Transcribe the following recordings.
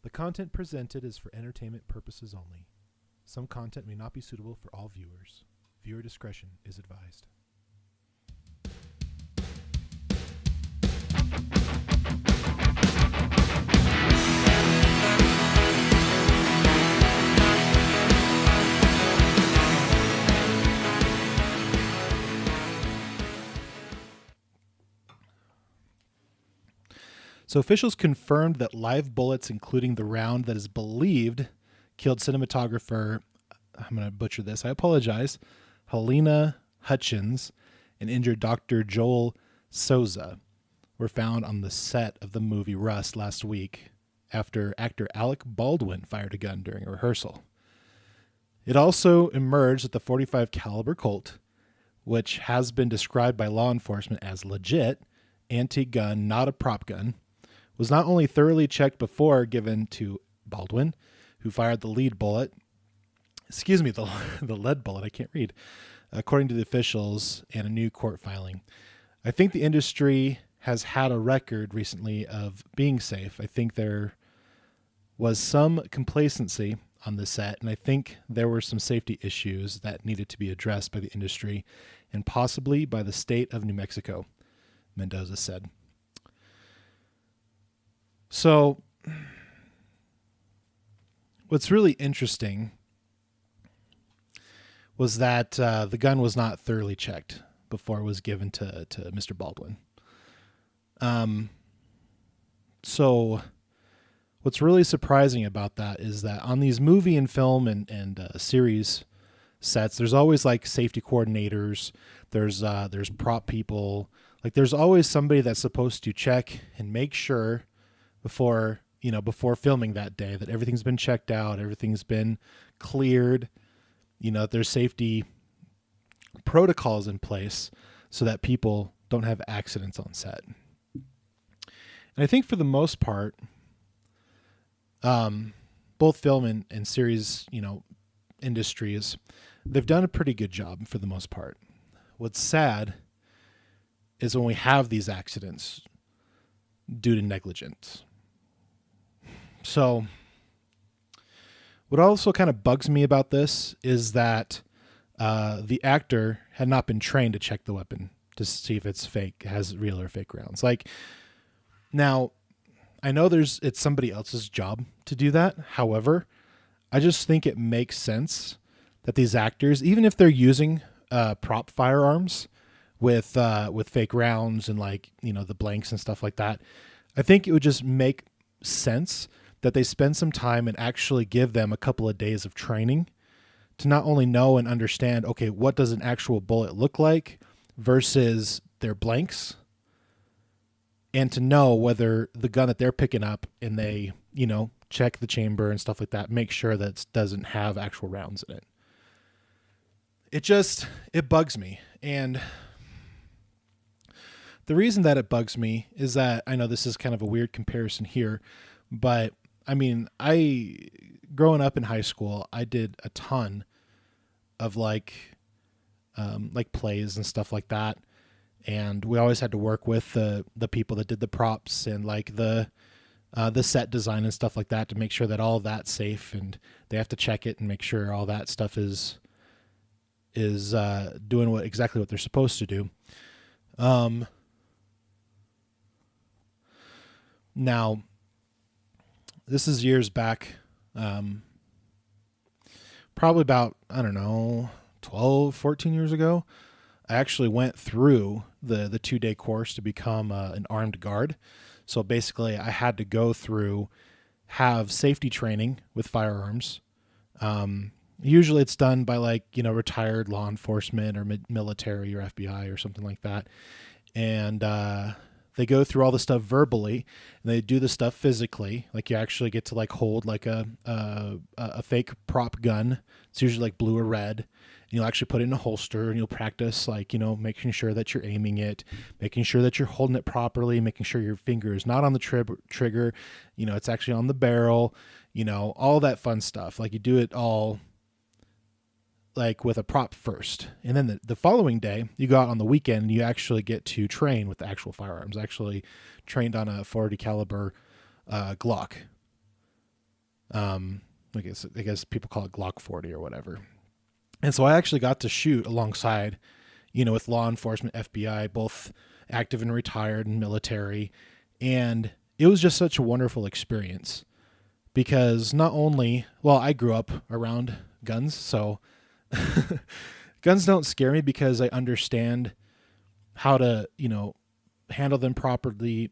The content presented is for entertainment purposes only. Some content may not be suitable for all viewers. Viewer discretion is advised. So officials confirmed that live bullets, including the round that is believed killed cinematographer, I'm going to butcher this, I apologize, Helena Hutchins, and injured Dr. Joel Souza, were found on the set of the movie Rust last week after actor Alec Baldwin fired a gun during a rehearsal. It also emerged that the .45 caliber Colt, which has been described by law enforcement as legit, anti-gun, not a prop gun, was not only thoroughly checked before given to Baldwin, who fired the lead bullet, the lead bullet, I can't read, according to the officials and a new court filing. I think the industry has had a record recently of being safe. I think there was some complacency on the set, and I think there were some safety issues that needed to be addressed by the industry and possibly by the state of New Mexico, Mendoza said. So, what's really interesting was that the gun was not thoroughly checked before it was given to Mr. Baldwin. So, what's really surprising about that is that on these movie and film and series sets, there's always like safety coordinators. There's prop people. Like there's always somebody that's supposed to check and make sure before filming that day that everything's been checked out, everything's been cleared, that there's safety protocols in place so that people don't have accidents on set. And I think for the most part, both film and series, industries, they've done a pretty good job for the most part. What's sad is when we have these accidents due to negligence. So what also kind of bugs me about this is that the actor had not been trained to check the weapon to see if it's fake, has real or fake rounds. Like, now, I know it's somebody else's job to do that. However, I just think it makes sense that these actors, even if they're using prop firearms with fake rounds and the blanks and stuff like that, I think it would just make sense that they spend some time and actually give them a couple of days of training to not only know and understand, okay, what does an actual bullet look like versus their blanks, and to know whether the gun that they're picking up and they, check the chamber and stuff like that, make sure that it doesn't have actual rounds in it. It bugs me. And the reason that it bugs me is that I know this is kind of a weird comparison here, but I mean, growing up in high school, I did a ton of like plays and stuff like that. And we always had to work with the people that did the props and the set design and stuff like that to make sure that all of that's safe, and they have to check it and make sure all that stuff is doing exactly what they're supposed to do. Now, this is years back, probably about, 12, 14 years ago. I actually went through the 2-day course to become an armed guard. So basically I had to go through, have safety training with firearms. Usually it's done by retired law enforcement or military or FBI or something like that. And they go through all the stuff verbally, and they do the stuff physically. Like you actually get to hold a fake prop gun. It's usually blue or red. And you'll actually put it in a holster, and you'll practice making sure that you're aiming it, making sure that you're holding it properly, making sure your finger is not on the trigger, it's actually on the barrel, all that fun stuff. You do it all with a prop first, and then the following day you go out on the weekend and you actually get to train with the actual firearms. I actually trained on a .40 caliber Glock I guess people call it Glock 40 or whatever. And so I actually got to shoot alongside, with law enforcement, FBI, both active and retired and military. And it was just such a wonderful experience because not only, well, I grew up around guns, so guns don't scare me because I understand how to, handle them properly,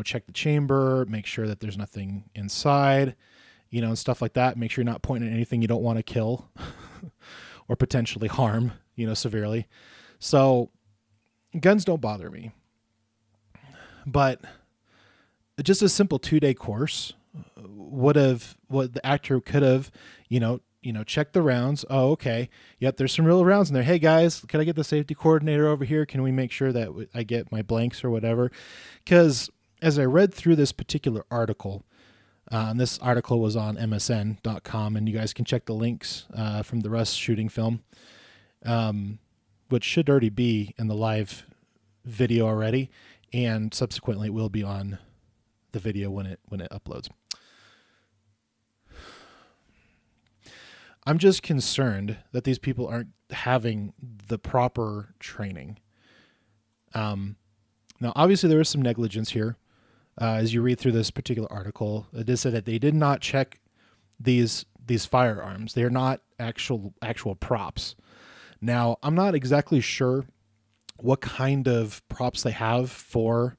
check the chamber, make sure that there's nothing inside, and stuff like that. Make sure you're not pointing at anything you don't want to kill or potentially harm, severely. So guns don't bother me. But just a simple 2-day course what the actor could have, checked the rounds. Oh, okay. Yep, there's some real rounds in there. Hey guys, can I get the safety coordinator over here? Can we make sure that I get my blanks or whatever? Because as I read through this particular article, this article was on msn.com, and you guys can check the links from the Russ shooting film, which should already be in the live video already, and subsequently it will be on the video when it uploads. I'm just concerned that these people aren't having the proper training. Now, obviously, there is some negligence here. As you read through this particular article, it is said that they did not check these firearms. They are not actual props. Now, I'm not exactly sure what kind of props they have for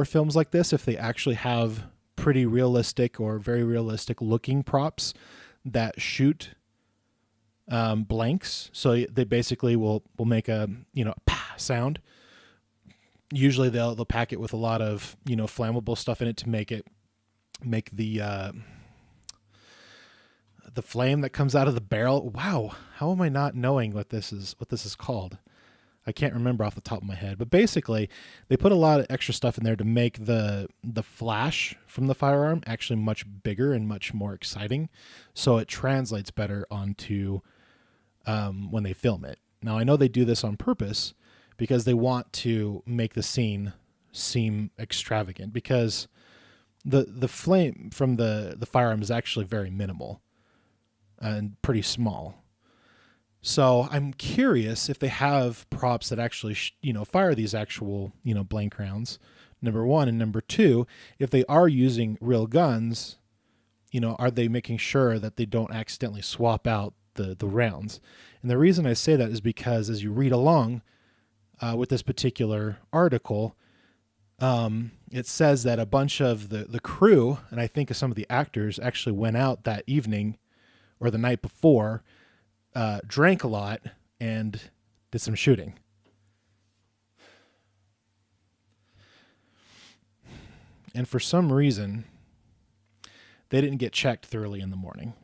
films like this, if they actually have pretty realistic or very realistic looking props that shoot blanks. So they basically will make a pah sound. Usually they'll pack it with a lot of flammable stuff in it to make the flame that comes out of the barrel. Wow, how am I not knowing what this is called? I can't remember off the top of my head, but basically they put a lot of extra stuff in there to make the flash from the firearm actually much bigger and much more exciting, so it translates better onto when they film it. Now, I know they do this on purpose because they want to make the scene seem extravagant, because the flame from the firearm is actually very minimal and pretty small. So I'm curious if they have props that actually fire these actual blank rounds, number one, and number two, if they are using real guns, are they making sure that they don't accidentally swap out the rounds? And the reason I say that is because as you read along with this particular article, it says that a bunch of the crew, and I think some of the actors, actually went out that evening or the night before, drank a lot, and did some shooting. And for some reason, they didn't get checked thoroughly in the morning.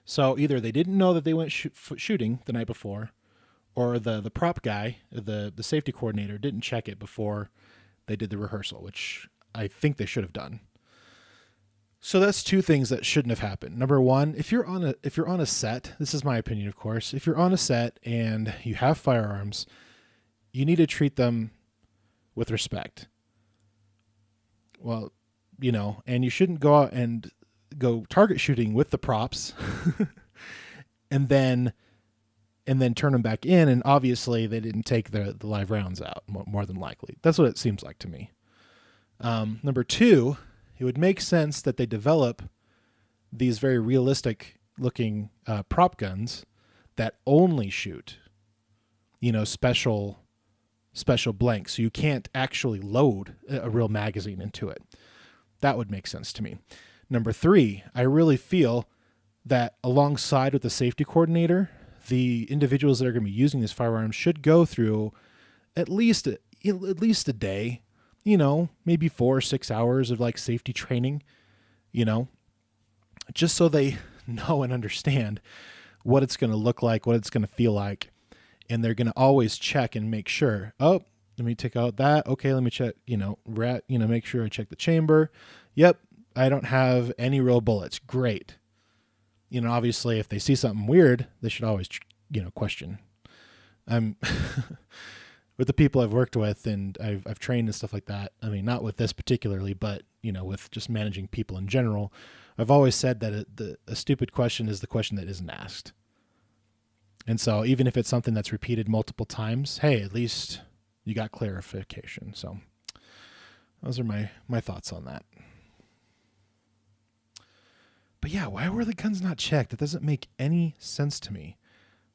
So either they didn't know that they went shooting the night before, or the prop guy, the safety coordinator, didn't check it before they did the rehearsal, which I think they should have done. So that's two things that shouldn't have happened. Number one, if you're on a set, this is my opinion, of course, if you're on a set and you have firearms, you need to treat them with respect. Well, and you shouldn't go out and go target shooting with the props and then turn them back in. And obviously they didn't take the live rounds out, more than likely. That's what it seems like to me. Number two, it would make sense that they develop these very realistic looking prop guns that only shoot, special blanks. So you can't actually load a real magazine into it. That would make sense to me. Number three, I really feel that alongside with the safety coordinator, the individuals that are going to be using these firearms should go through at least a day, maybe 4 or 6 hours of like safety training, just so they know and understand what it's going to look like, what it's going to feel like. And they're going to always check and make sure, oh, let me take out that. Okay, let me check, make sure I check the chamber. Yep, I don't have any real bullets. Great. Obviously, if they see something weird, they should always, question. with the people I've worked with and I've trained and stuff like that. I mean, not with this particularly, but with just managing people in general, I've always said that a stupid question is the question that isn't asked. And so even if it's something that's repeated multiple times, hey, at least you got clarification. So those are my thoughts on that. But yeah, why were the guns not checked? It doesn't make any sense to me.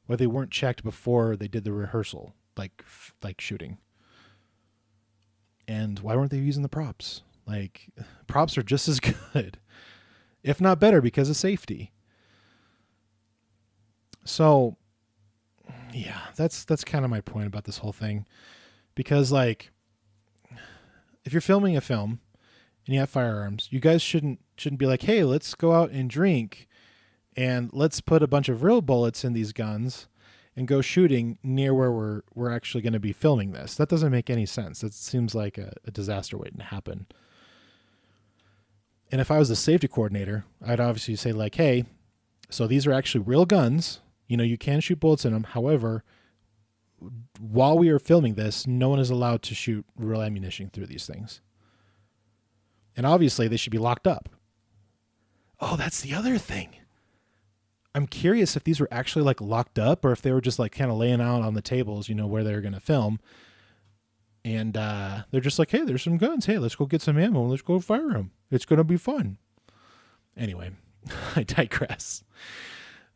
Why they weren't checked before they did the rehearsal, like shooting. And why weren't they using the props? Like, props are just as good, if not better, because of safety. So, yeah, that's kind of my point about this whole thing. Because, like, if you're filming a film and you have firearms, you guys shouldn't be like, hey, let's go out and drink and let's put a bunch of real bullets in these guns and go shooting near where we're actually going to be filming this. That doesn't make any sense. That seems like a disaster waiting to happen. And if I was the safety coordinator, I'd obviously say like, hey, so these are actually real guns. You can shoot bullets in them. However, while we are filming this, no one is allowed to shoot real ammunition through these things. And obviously they should be locked up. Oh, that's the other thing. I'm curious if these were actually like locked up or if they were just like kind of laying out on the tables, where they're going to film. And they're just like, hey, there's some guns. Hey, let's go get some ammo. Let's go fire them. It's going to be fun. Anyway, I digress.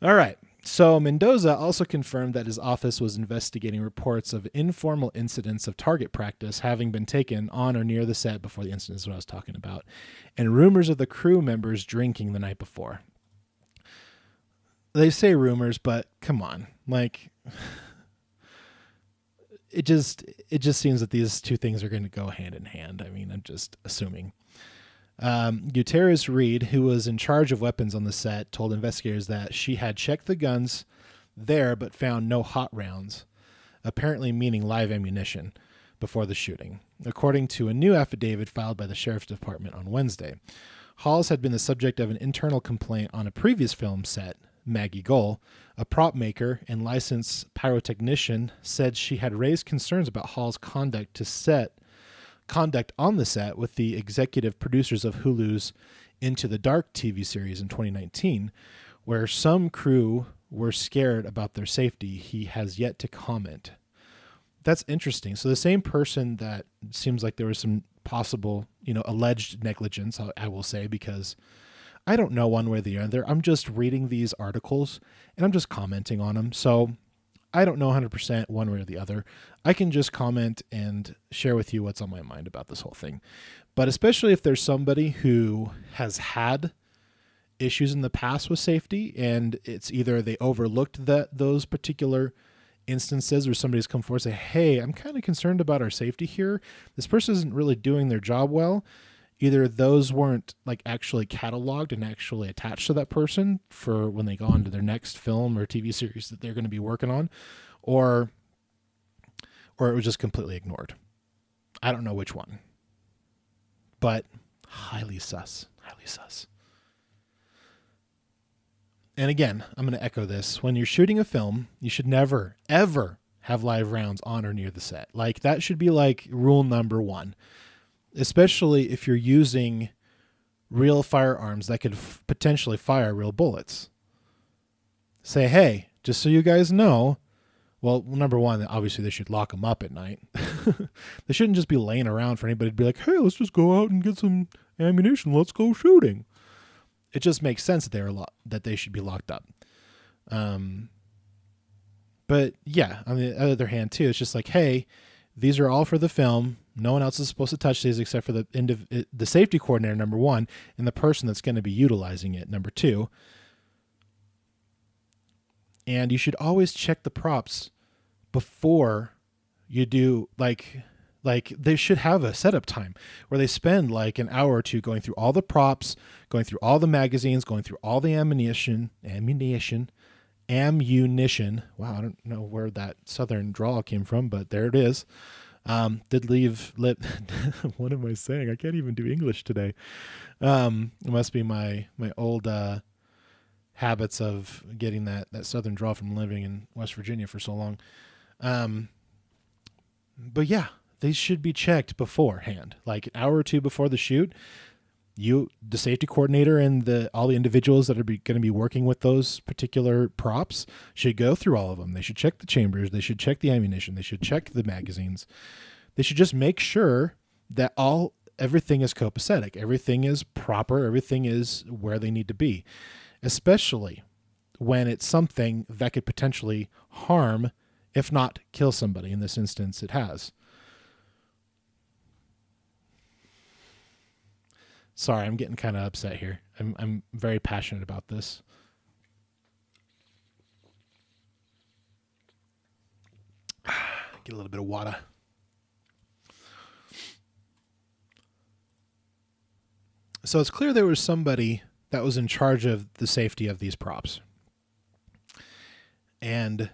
All right. So Mendoza also confirmed that his office was investigating reports of informal incidents of target practice having been taken on or near the set before the incident is what I was talking about, and rumors of the crew members drinking the night before. They say rumors, but come on. Like, it just seems that these two things are going to go hand in hand. I mean, I'm just assuming. Gutierrez Reed, who was in charge of weapons on the set, told investigators that she had checked the guns there but found no hot rounds, apparently meaning live ammunition, before the shooting, according to a new affidavit filed by the Sheriff's Department on Wednesday. Halls had been the subject of an internal complaint on a previous film set. Maggie Gull, a prop maker and licensed pyrotechnician, said she had raised concerns about Hall's conduct on the set with the executive producers of Hulu's Into the Dark TV series in 2019, where some crew were scared about their safety. He has yet to comment. That's interesting. So the same person that seems like there was some possible, alleged negligence, I will say, because I don't know one way or the other. I'm just reading these articles and I'm just commenting on them. So I don't know 100% one way or the other. I can just comment and share with you what's on my mind about this whole thing. But especially if there's somebody who has had issues in the past with safety and it's either they overlooked those particular instances or somebody's come forward and say, hey, I'm kind of concerned about our safety here. This person isn't really doing their job well. Either those weren't like actually cataloged and actually attached to that person for when they go on to their next film or TV series that they're going to be working on, or it was just completely ignored. I don't know which one, but highly sus. And again, I'm going to echo this. When you're shooting a film, you should never, ever have live rounds on or near the set. Like that should be like rule number one. Especially if you're using real firearms that could potentially fire real bullets. Say, hey, just so you guys know, well, number one, obviously they should lock them up at night. They shouldn't just be laying around for anybody to be like, hey, let's just go out and get some ammunition. Let's go shooting. It just makes sense that they should be locked up. But yeah, on the other hand too, it's just like, hey, these are all for the film. No one else is supposed to touch these except for the safety coordinator, number one, and the person that's going to be utilizing it, number two. And you should always check the props before you do, like they should have a setup time where they spend like an hour or two going through all the props, going through all the magazines, going through all the ammunition. Wow, I don't know where that southern drawl came from, but there it is. Did leave lip. What am I saying? I can't even do English today. It must be my old habits of getting that southern drawl from living in West Virginia for so long. But yeah, they should be checked beforehand, like an hour or two before the shoot. The safety coordinator and all the individuals that are going to be working with those particular props should go through all of them. They should check the chambers. They should check the ammunition. They should check the magazines. They should just make sure that everything is copacetic. Everything is proper. Everything is where they need to be, especially when it's something that could potentially harm, if not kill somebody. In this instance, it has. Sorry, I'm getting kind of upset here. I'm very passionate about this. Get a little bit of water. So it's clear there was somebody that was in charge of the safety of these props. And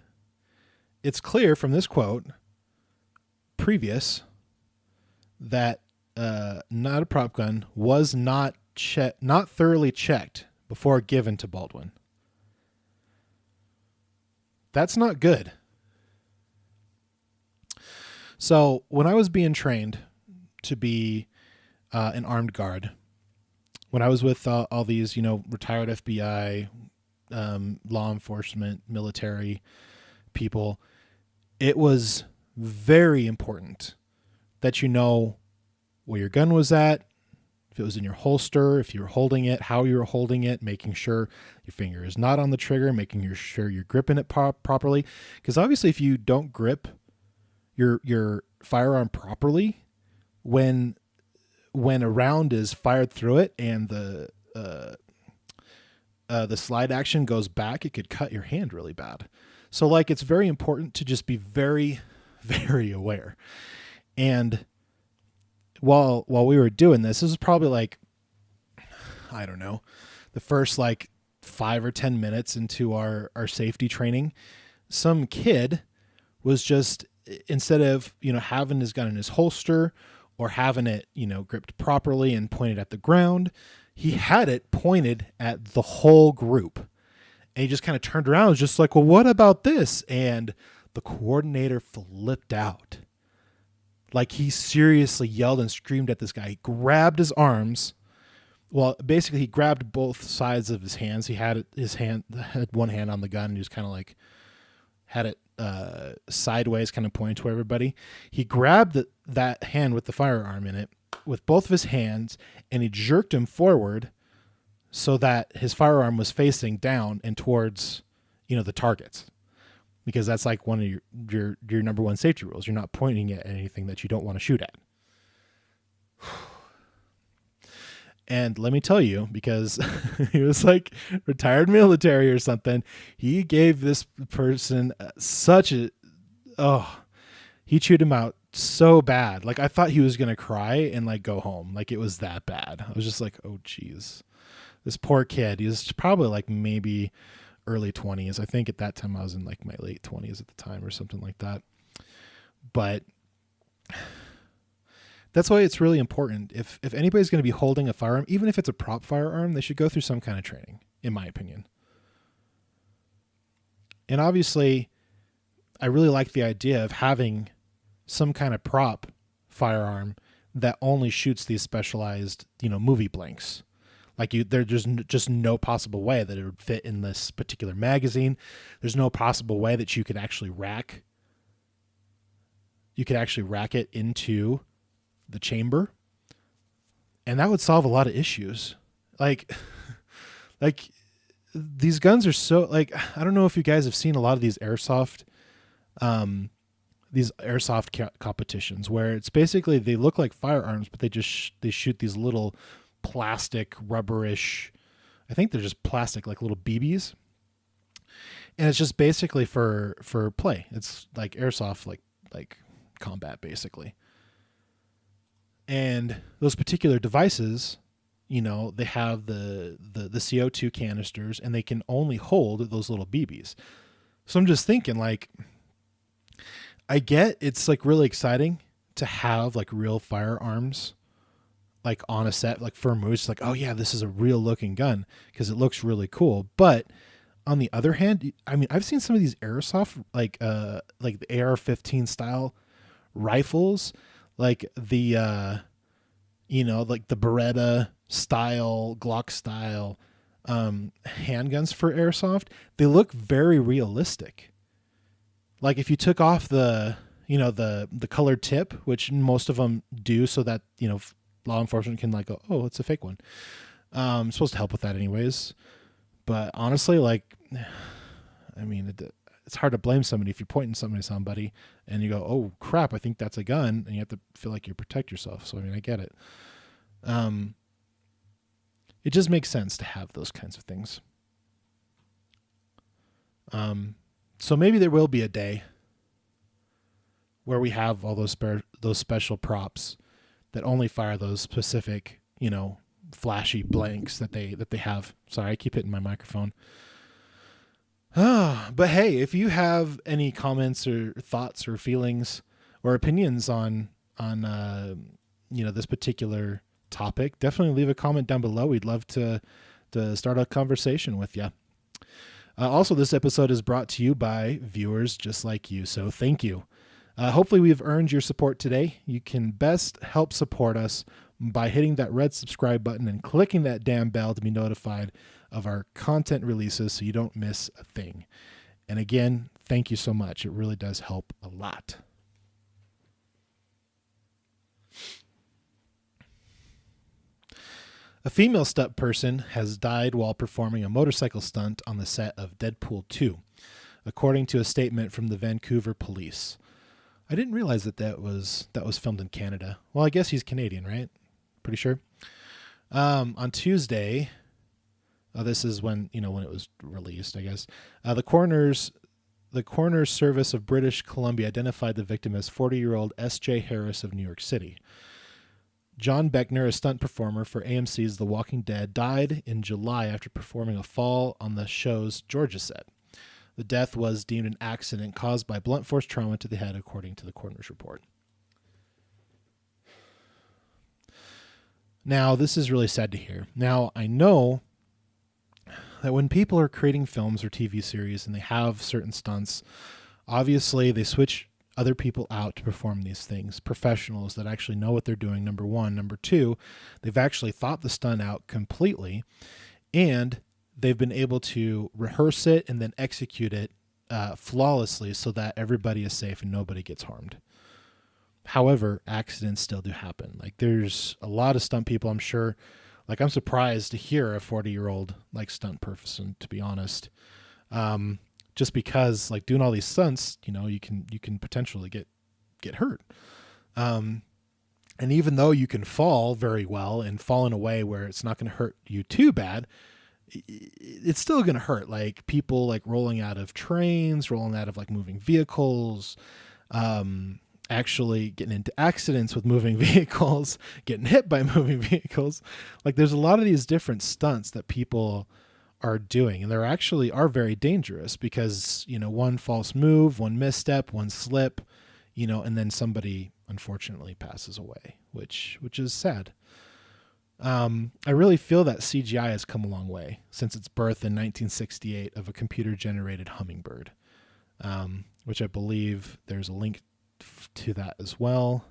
it's clear from this quote, previous, that not a prop gun was not thoroughly checked before given to Baldwin. That's not good. So when I was being trained to be an armed guard, when I was with all these, retired FBI, law enforcement, military people, it was very important that you know where your gun was at, if it was in your holster, if you were holding it, how you were holding it, making sure your finger is not on the trigger, making sure you're gripping it properly. Because obviously if you don't grip your firearm properly, when a round is fired through it and the slide action goes back, it could cut your hand really bad. So it's very important to just be very, very aware. And while we were doing this was probably I don't know, the first 5 or 10 minutes into our safety training, some kid was just, instead of, having his gun in his holster or having it, gripped properly and pointed at the ground, he had it pointed at the whole group. And he just kind of turned around and was just like, well, what about this? And the coordinator flipped out. He seriously yelled and screamed at this guy. He grabbed his arms. Well, basically he grabbed both sides of his hands. He had one hand on the gun and he was kind of had it sideways, kind of pointing to everybody. He grabbed that hand with the firearm in it with both of his hands, and he jerked him forward so that his firearm was facing down and towards, the targets. Because that's one of your number one safety rules. You're not pointing at anything that you don't want to shoot at. And let me tell you, because he was retired military or something, he gave this person he chewed him out so bad. I thought he was going to cry and go home. It was that bad. I was just oh geez, this poor kid. He was probably maybe early 20s. I think at that time I was in my late 20s at the time or something like that. But that's why it's really important. If anybody's going to be holding a firearm, even if it's a prop firearm, they should go through some kind of training, in my opinion. And obviously, I really like the idea of having some kind of prop firearm that only shoots these specialized, movie blanks. There's just no possible way that it would fit in this particular magazine. There's no possible way that you could actually rack it into the chamber. And that would solve a lot of issues. These guns are so I don't know if you guys have seen a lot of these airsoft competitions where it's basically, they look like firearms, but they shoot these little plastic rubberish, I think they're just plastic, little BBs, and it's just basically for play. It's airsoft, like combat basically. And those particular devices, they have the CO2 canisters, and they can only hold those little BBs. So I'm just thinking, I get it's really exciting to have real firearms on a set, for movies, oh yeah, this is a real looking gun because it looks really cool. But on the other hand, I mean, I've seen some of these airsoft, the AR-15 style rifles, like the like the Beretta style, Glock style handguns for airsoft, they look very realistic. Like if you took off the colored tip, which most of them do, so that law enforcement can like go, oh, it's a fake one. It's supposed to help with that anyways. But honestly, like, I mean, it's hard to blame somebody if you're pointing something at somebody and you go, oh crap, I think that's a gun, and you have to feel like you protect yourself. So I mean, I get it. It just makes sense to have those kinds of things. So maybe there will be a day where we have all those special props that only fire those specific, flashy blanks that they have. Sorry, I keep hitting my microphone. But hey, if you have any comments or thoughts or feelings or opinions on this particular topic, definitely leave a comment down below. We'd love to start a conversation with you. Also, this episode is brought to you by viewers just like you, so thank you. Hopefully we've earned your support today. You can best help support us by hitting that red subscribe button and clicking that damn bell to be notified of our content releases so you don't miss a thing. And again, thank you so much. It really does help a lot. A female stunt person has died while performing a motorcycle stunt on the set of Deadpool 2, according to a statement from the Vancouver police. I didn't realize that was filmed in Canada. Well, I guess he's Canadian, right? Pretty sure. On Tuesday, this is when it was released, I guess. The coroner's service of British Columbia identified the victim as 40-year-old S.J. Harris of New York City. John Beckner, a stunt performer for AMC's The Walking Dead, died in July after performing a fall on the show's Georgia set. The death was deemed an accident caused by blunt force trauma to the head, according to the coroner's report. Now, this is really sad to hear. Now, I know that when people are creating films or TV series and they have certain stunts, obviously they switch other people out to perform these things, professionals that actually know what they're doing, number one. Number two, they've actually thought the stunt out completely, and they've been able to rehearse it and then execute it flawlessly so that everybody is safe and nobody gets harmed. However, accidents still do happen. Like, there's a lot of stunt people, I'm sure. Like, I'm surprised to hear a 40-year-old like stunt person, to be honest. Just because, like, doing all these stunts, you can potentially get hurt. And even though you can fall very well and fall in a way where it's not going to hurt you too bad, it's still going to hurt. Like, people like rolling out of trains, rolling out of like moving vehicles, actually getting into accidents with moving vehicles, getting hit by moving vehicles. Like, there's a lot of these different stunts that people are doing, and they're actually are very dangerous because, one false move, one misstep, one slip, and then somebody unfortunately passes away, which is sad. I really feel that CGI has come a long way since its birth in 1968 of a computer-generated hummingbird, which I believe there's a link to that as well.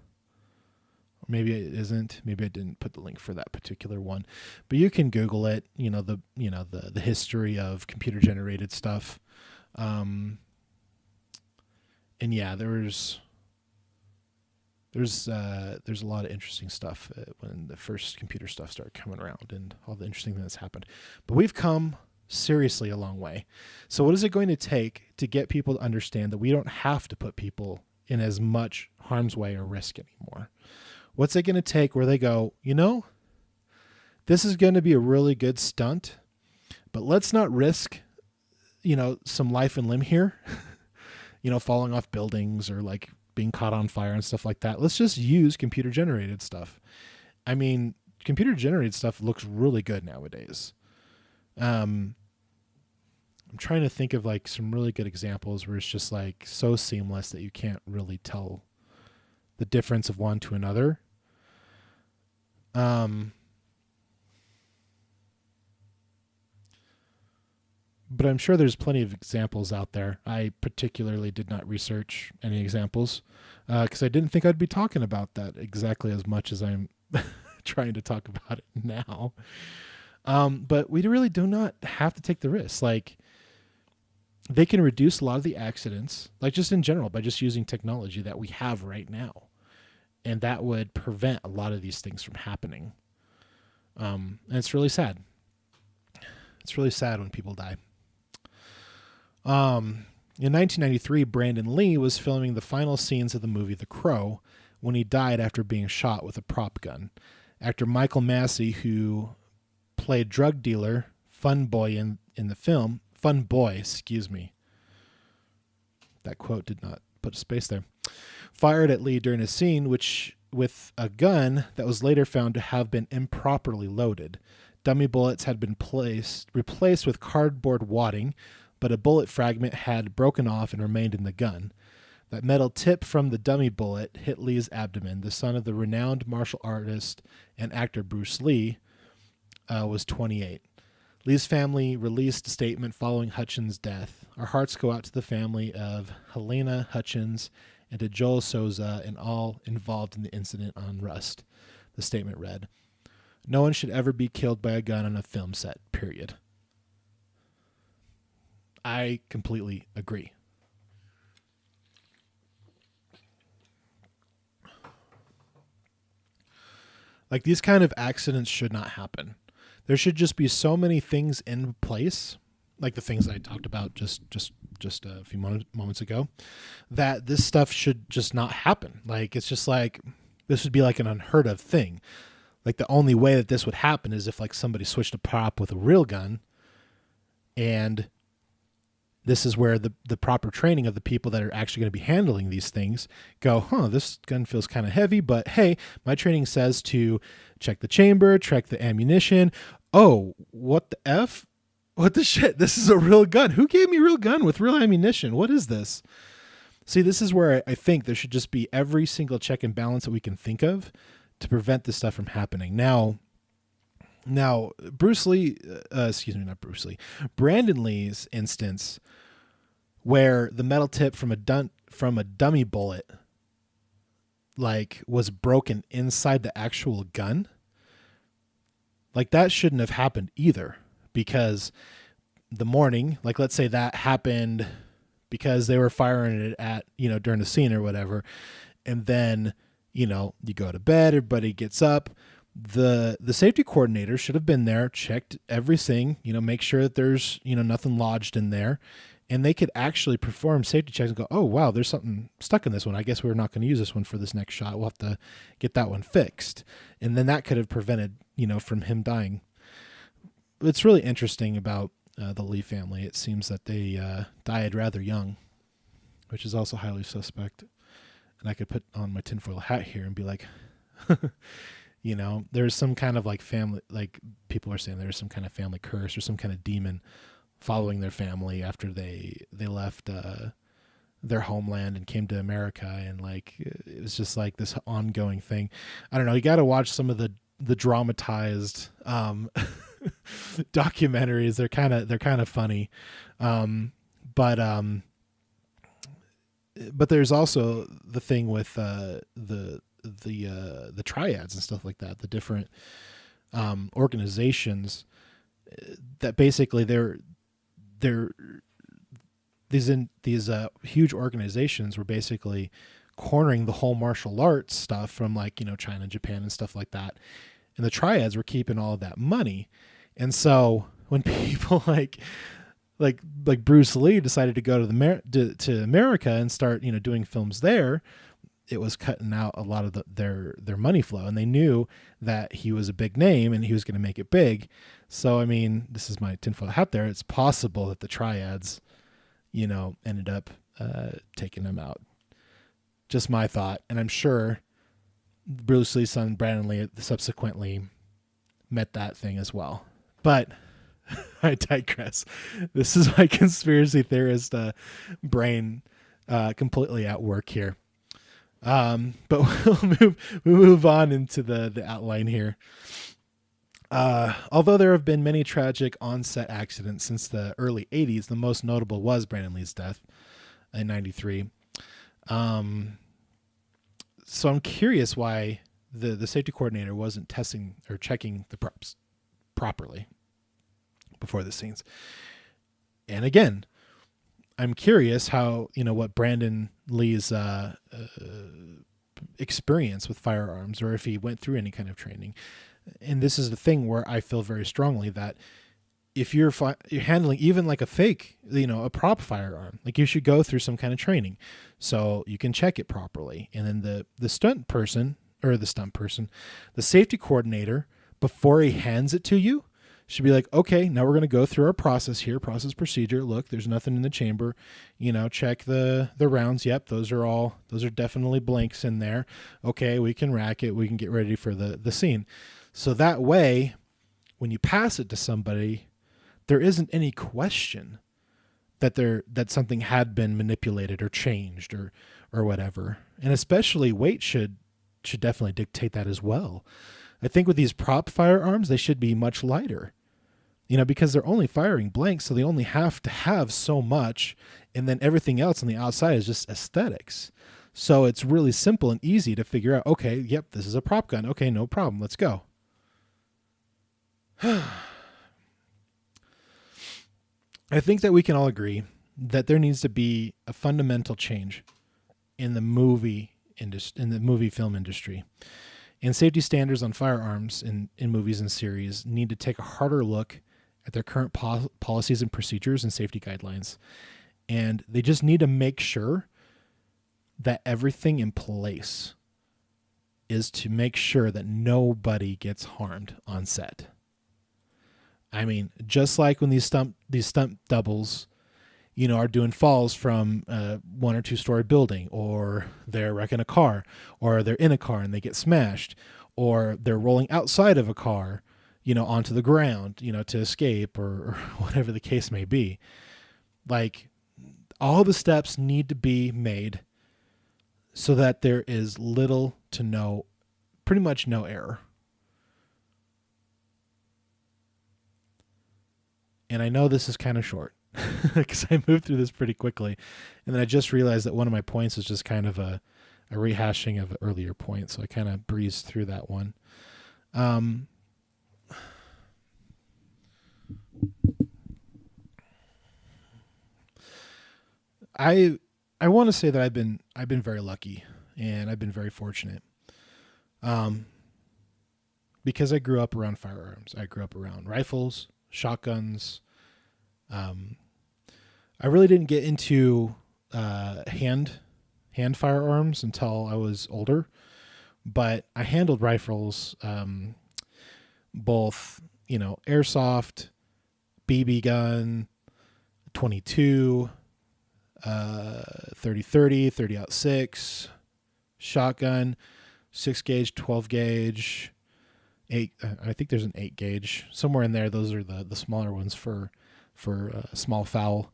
Maybe it isn't. Maybe I didn't put the link for that particular one, but you can Google it. The history of computer generated stuff. And yeah, there's a lot of interesting stuff when the first computer stuff started coming around and all the interesting things that's happened. But we've come seriously a long way. So what is it going to take to get people to understand that we don't have to put people in as much harm's way or risk anymore? What's it going to take where they go, this is going to be a really good stunt, but let's not risk, some life and limb here, falling off buildings or like being caught on fire and stuff like that. Let's just use computer generated stuff. I mean, computer generated stuff looks really good nowadays. I'm trying to think of like some really good examples where it's just like so seamless that you can't really tell the difference of one to another. but I'm sure there's plenty of examples out there. I particularly did not research any examples because I didn't think I'd be talking about that exactly as much as I'm trying to talk about it now. But we really do not have to take the risk. Like, they can reduce a lot of the accidents, like just in general, by just using technology that we have right now. And that would prevent a lot of these things from happening. And it's really sad. It's really sad when people die. In 1993, Brandon Lee was filming the final scenes of the movie The Crow when he died after being shot with a prop gun. Actor Michael Massey, who played drug dealer Fun Boy in the film, Fun Boy, excuse me. That quote did not put a space there. Fired at Lee during a scene with a gun that was later found to have been improperly loaded. Dummy bullets had been replaced with cardboard wadding, but a bullet fragment had broken off and remained in the gun. That metal tip from the dummy bullet hit Lee's abdomen. The son of the renowned martial artist and actor Bruce Lee was 28. Lee's family released a statement following Hutchins' death. Our hearts go out to the family of Helena Hutchins and to Joel Souza and all involved in the incident on Rust. The statement read, "No one should ever be killed by a gun on a film set, period." I completely agree. Like, these kind of accidents should not happen. There should just be so many things in place, like the things I talked about just a few moments ago, that this stuff should just not happen. Like, it's just like, this would be like an unheard of thing. Like, the only way that this would happen is if like somebody switched a prop with a real gun, and this is where the proper training of the people that are actually going to be handling these things go, this gun feels kind of heavy, but hey, my training says to check the chamber, check the ammunition. Oh, what the F? What the shit? This is a real gun. Who gave me a real gun with real ammunition? What is this? See, this is where I think there should just be every single check and balance that we can think of to prevent this stuff from happening. Now, Bruce Lee, not Bruce Lee, Brandon Lee's instance, where the metal tip from a dummy bullet, like, was broken inside the actual gun, like, that shouldn't have happened either, because the morning, like, let's say that happened because they were firing it at, during the scene or whatever, and then, you go to bed, everybody gets up. The safety coordinator should have been there, checked everything, make sure that there's, nothing lodged in there. And they could actually perform safety checks and go, oh, wow, there's something stuck in this one. I guess we're not going to use this one for this next shot. We'll have to get that one fixed. And then that could have prevented, from him dying. It's really interesting about the Lee family. It seems that they died rather young, which is also highly suspect. And I could put on my tinfoil hat here and be like, there's some kind of like family, like people are saying there's some kind of family curse or some kind of demon following their family after they left their homeland and came to America, and like it was just like this ongoing thing. I don't know. You got to watch some of the dramatized documentaries. They're kind of funny, but there's also the thing with the triads and stuff like that. The different organizations that basically these huge organizations were basically cornering the whole martial arts stuff from like, China, Japan and stuff like that. And the triads were keeping all of that money. And so when people like Bruce Lee decided to go to America and start, doing films there, it was cutting out a lot of their money flow, and they knew that he was a big name and he was going to make it big. So, I mean, this is my tinfoil hat there. It's possible that the triads, ended up taking him out. Just my thought. And I'm sure Bruce Lee's son, Brandon Lee, subsequently met that thing as well. But I digress. This is my conspiracy theorist brain completely at work here. But we'll move on into the outline here. Although there have been many tragic on-set accidents since the early 80s, the most notable was Brandon Lee's death in 93. Um, so I'm curious why the safety coordinator wasn't testing or checking the props properly before the scenes. And again, I'm curious how, what Brandon Lee's experience with firearms, or if he went through any kind of training. And this is the thing where I feel very strongly that if you're handling even like a fake, a prop firearm, like you should go through some kind of training so you can check it properly. And then the safety coordinator, before he hands it to you, should be like, okay, now we're going to go through our process here, process procedure. Look, there's nothing in the chamber, check the rounds. Yep. Those are definitely blanks in there. Okay. We can rack it. We can get ready for the scene. So that way, when you pass it to somebody, there isn't any question that something had been manipulated or changed or whatever. And especially weight should definitely dictate that as well. I think with these prop firearms, they should be much lighter, because they're only firing blanks. So they only have to have so much. And then everything else on the outside is just aesthetics. So it's really simple and easy to figure out, okay, yep, this is a prop gun. Okay, no problem. Let's go. I think that we can all agree that there needs to be a fundamental change in the movie film industry. And safety standards on firearms in movies and series need to take a harder look at their current policies and procedures and safety guidelines. And they just need to make sure that everything in place is to make sure that nobody gets harmed on set. I mean, just like when these stunt doubles, are doing falls from a 1 or 2 story building, or they're wrecking a car, or they're in a car and they get smashed, or they're rolling outside of a car, onto the ground, to escape or whatever the case may be. Like, all the steps need to be made so that there is little to pretty much no error. And I know this is kind of short because I moved through this pretty quickly. And then I just realized that one of my points is just kind of a rehashing of an earlier point. So I kind of breezed through that one. I want to say that I've been very lucky and I've been very fortunate. Because I grew up around firearms. I grew up around rifles, shotguns. I really didn't get into hand firearms until I was older, but I handled rifles, both airsoft, BB gun, 22, 30-30, 30-06, shotgun, 6 gauge, 12 gauge. 8. I think there's an 8 gauge somewhere in there. Those are the smaller ones for small fowl.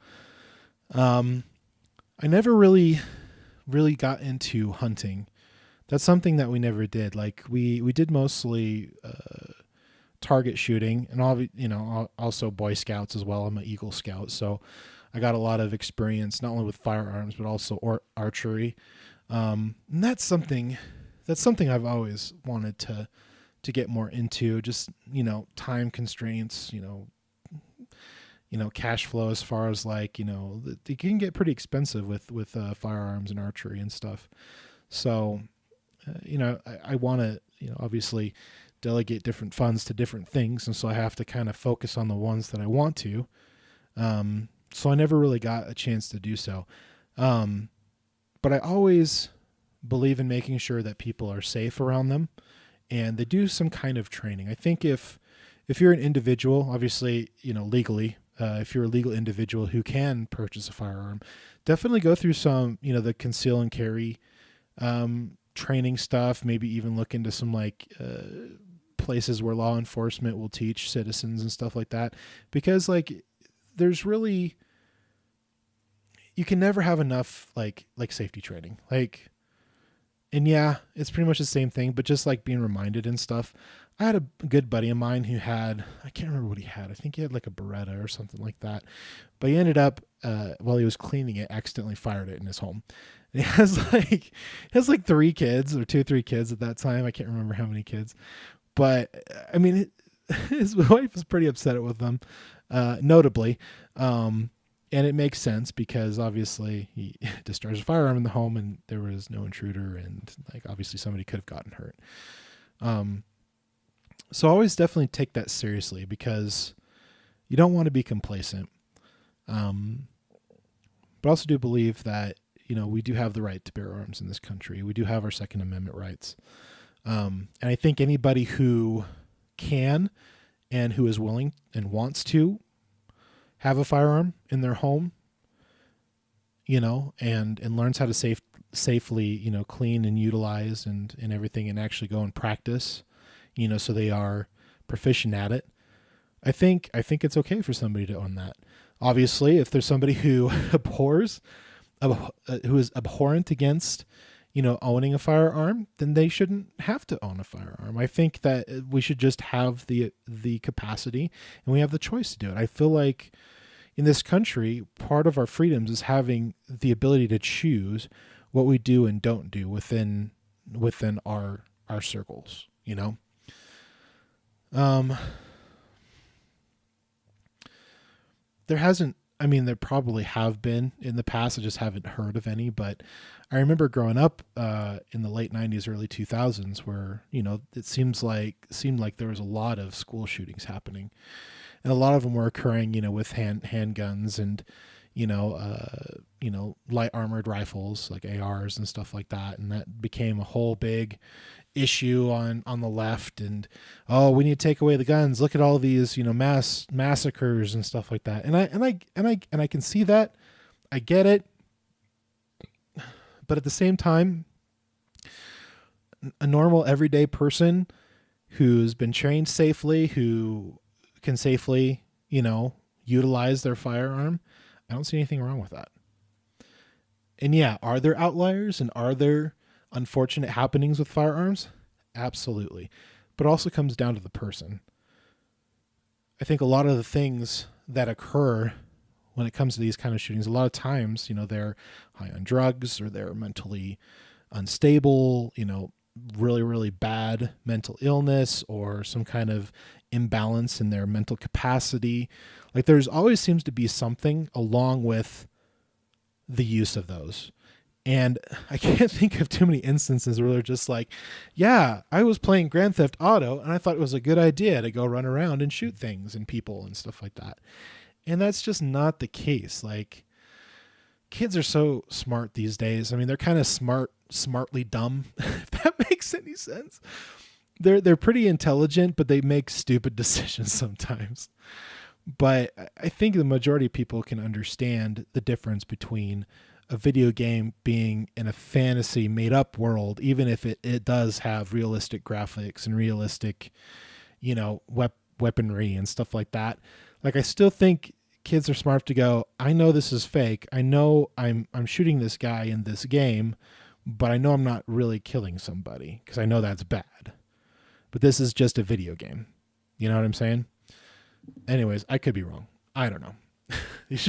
I never really got into hunting. That's something that we never did. Like we did mostly target shooting, and also Boy Scouts as well. I'm an Eagle Scout, so I got a lot of experience not only with firearms but also archery. And that's something I've always wanted to get more into. Just time constraints, cash flow, as far as like it can get pretty expensive with firearms and archery and stuff. So I want to obviously delegate different funds to different things, and so I have to kind of focus on the ones that I want to. So I never really got a chance to do so. But I always believe in making sure that people are safe around them and they do some kind of training. I think if you're an individual, obviously, legally, if you're a legal individual who can purchase a firearm, definitely go through some, the conceal and carry training stuff, maybe even look into some places where law enforcement will teach citizens and stuff like that. Because there's really, you can never have enough like safety training. And yeah, it's pretty much the same thing, but just like being reminded and stuff. I had a good buddy of mine who had, I can't remember what he had. I think he had like a Beretta or something like that. But he ended up, while he was cleaning it, accidentally fired it in his home. And he has like 3 kids or 2, 3 kids at that time. I can't remember how many kids. But I mean, his wife was pretty upset with him, notably. And it makes sense because obviously he discharged a firearm in the home and there was no intruder, and like obviously somebody could have gotten hurt. So always definitely take that seriously because you don't want to be complacent. But I also do believe that, we do have the right to bear arms in this country. We do have our Second Amendment rights. And I think anybody who can and who is willing and wants to have a firearm in their home, and learns how to safely, clean and utilize and everything, and actually go and practice, so they are proficient at it. I think it's okay for somebody to own that. Obviously, if there's somebody who who is abhorrent against, owning a firearm, then they shouldn't have to own a firearm. I think that we should just have the capacity and we have the choice to do it. I feel like in this country, part of our freedoms is having the ability to choose what we do and don't do within our circles, there probably have been in the past. I just haven't heard of any, but I remember growing up in the late 90s, early 2000s where, it seemed like there was a lot of school shootings happening. And a lot of them were occurring, with handguns and, light armored rifles like ARs and stuff like that. And that became a whole big issue on the left. And, we need to take away the guns. Look at all these, mass massacres and stuff like that. And I can see that. I get it. But at the same time, a normal everyday person who's been trained safely, who can safely, utilize their firearm, I don't see anything wrong with that. And yeah, are there outliers and are there unfortunate happenings with firearms? Absolutely. But it also comes down to the person. I think a lot of the things that occur when it comes to these kind of shootings, a lot of times, they're high on drugs or they're mentally unstable, really, really bad mental illness or some kind of imbalance in their mental capacity. Like there's always seems to be something along with the use of those. And I can't think of too many instances where they're just like, yeah, I was playing Grand Theft Auto and I thought it was a good idea to go run around and shoot things and people and stuff like that. And that's just not the case. Like kids are so smart these days. I mean, they're kind of smartly dumb, if that makes any sense. They're pretty intelligent, but they make stupid decisions sometimes. But I think the majority of people can understand the difference between a video game being in a fantasy made up world, even if it does have realistic graphics and realistic, weaponry and stuff like that. Like I still think kids are smart to go, I know this is fake. I know I'm shooting this guy in this game, but I know I'm not really killing somebody because I know that's bad. But this is just a video game. You know what I'm saying? Anyways, I could be wrong. I don't know. These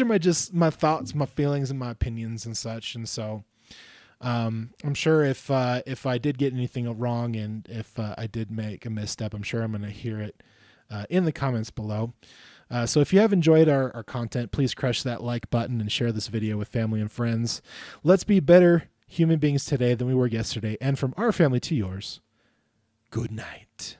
are my thoughts, my feelings, and my opinions and such. And so I'm sure if I did get anything wrong and if I did make a misstep, I'm sure I'm going to hear it in the comments below. So if you have enjoyed our content, please crush that like button and share this video with family and friends. Let's be better human beings today than we were yesterday. And from our family to yours, good night.